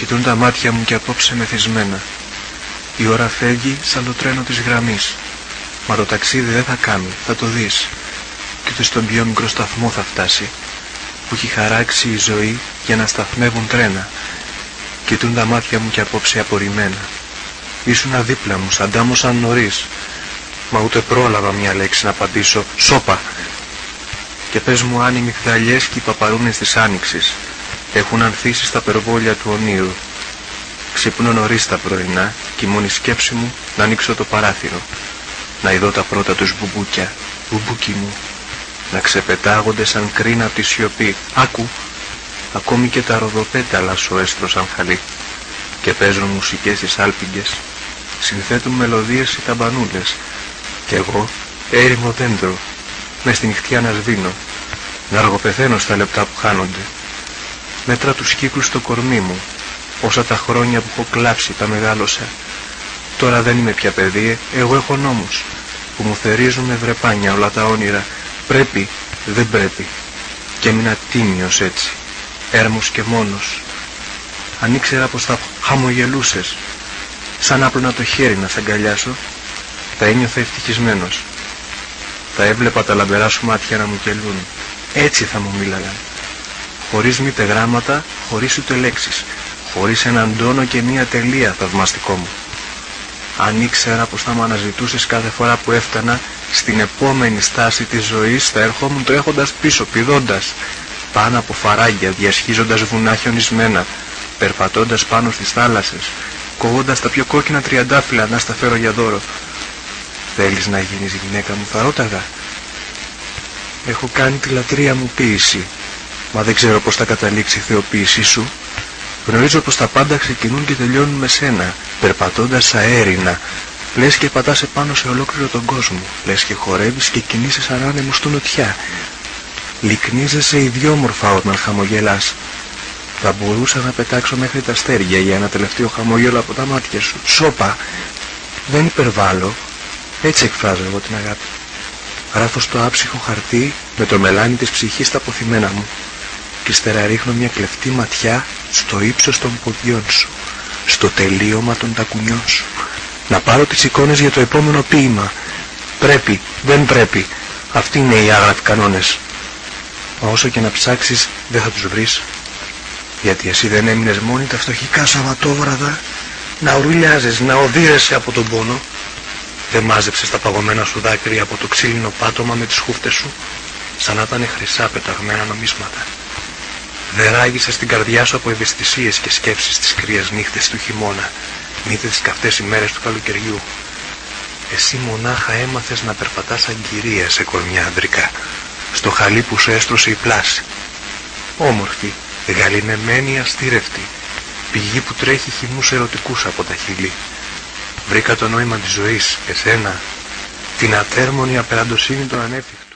Κοιτούν τα μάτια μου και απόψε μεθυσμένα. Η ώρα φεύγει σαν το τρένο της γραμμής. Μα το ταξίδι δεν θα κάνει, θα το δεις. Κι ούτε στον πιο μικρό σταθμό θα φτάσει, που έχει χαράξει η ζωή για να σταθμεύουν τρένα. Κοιτούν τα μάτια μου και απόψε απορριμμένα. Ήσουνα δίπλα μου, σαντάμωσαν νωρίς. Μα ούτε πρόλαβα μια λέξη να απαντήσω. Σώπα! Και πες μου αν οι μυγδαλιές και οι παπαρούνες της άνοιξης έχουν ανθίσει στα περβόλια του ονείρου. Ξυπνώ νωρίς τα πρωινά και η μόνη σκέψη μου να ανοίξω το παράθυρο, να ειδώ τα πρώτα τους μπουμπούκια, μπουμπούκι μου, να ξεπετάγονται σαν κρίνα από τη σιωπή. Άκου! Ακόμη και τα ροδοπέταλα σου έστρωσαν χαλί και παίζουν μουσικές στις άλπιγγες, συνθέτουν μελωδίες οι ταμπανούλες κι εγώ, έρημο δέντρο, μες στη νυχτιά να σβήνω, να αργοπεθαίνω στα λεπτά που χάνονται. Μέτρα τους κύκλους στο κορμί μου, όσα τα χρόνια που έχω κλάψει τα μεγάλωσα. Τώρα δεν είμαι πια παιδί, εγώ έχω νόμους που μου θερίζουν με βρεπάνια όλα τα όνειρα. Πρέπει, δεν πρέπει. Και έμεινα τίμιος έτσι, έρμος και μόνος. Αν ήξερα πως θα χαμογελούσες, σαν άπλωνα το χέρι να σ' αγκαλιάσω, θα ένιωθα ευτυχισμένος. Θα έβλεπα τα λαμπερά σου μάτια να μου κελούν. Έτσι θα μου μίλαγαν. Χωρίς μήτε γράμματα, χωρίς ούτε λέξεις, χωρίς έναν τόνο και μία τελεία, θαυμαστικό μου. Αν ήξερα πως θα μ' αναζητούσες κάθε φορά που έφτανα στην επόμενη στάση της ζωής, θα ερχόμουν τρέχοντας πίσω, πηδώντας πάνω από φαράγγια, διασχίζοντας βουνά χιονισμένα, περπατώντας πάνω στις θάλασσες, κόβοντας τα πιο κόκκινα τριαντάφυλλα να στα φέρω για δώρο. Θέλεις να γίνεις γυναίκα μου, θα ρώταγα. Έχω κάνει τη λατρεία μου ποίηση, μα δεν ξέρω πως θα καταλήξει η θεοποίησή σου. Γνωρίζω πως τα πάντα ξεκινούν και τελειώνουν με σένα, περπατώντας αέρινα. Λες και πατάς επάνω σε ολόκληρο τον κόσμο, λες και χορεύεις και κινείσαι σαν άνεμο στο νοτιά. Λυκνίζεσαι ιδιόμορφα όταν χαμογελάς. Θα μπορούσα να πετάξω μέχρι τα αστέρια για ένα τελευταίο χαμόγελο από τα μάτια σου. Σώπα! Δεν υπερβάλλω. Έτσι εκφράζω εγώ την αγάπη. Γράφω στο άψυχο χαρτί με το μελάνι της ψυχής τα αποθυμένα μου και ύστερα ρίχνω μια κλεφτή ματιά στο ύψος των ποδιών σου, στο τελείωμα των τακουνιών σου. Να πάρω τις εικόνες για το επόμενο ποίημα. Πρέπει, δεν πρέπει. Αυτοί είναι οι άγραφοι κανόνες. Μα όσο και να ψάξεις δεν θα τους βρεις. Γιατί εσύ δεν έμεινες μόνη τα φτωχικά Σαββατόβραδα να ουρλιάζεις, να οδύρεσαι από τον πόνο. Δεν μάζεψες τα παγωμένα σου δάκρυα από το ξύλινο πάτωμα με τις χούφτες σου, σαν να ήταν χρυσά πεταγμένα νομίσματα. Δεν ράγισες την καρδιά σου από ευαισθησίες και σκέψεις τις κρύες νύχτες του χειμώνα, νύχτες τις καυτές ημέρες του καλοκαιριού. Εσύ μονάχα έμαθες να περπατάς σαν κυρία σε κορμιά ανδρικά, στο χαλί που σου έστρωσε η πλάση. Όμορφη, γαληνεμένη, αστήρευτη, πηγή που τρέχει χυμούς ερωτικούς από τα χείλη. Βρήκα το νόημα της ζωής, εσένα, την ατέρμονη απεραντοσύνη των ανέφικτων.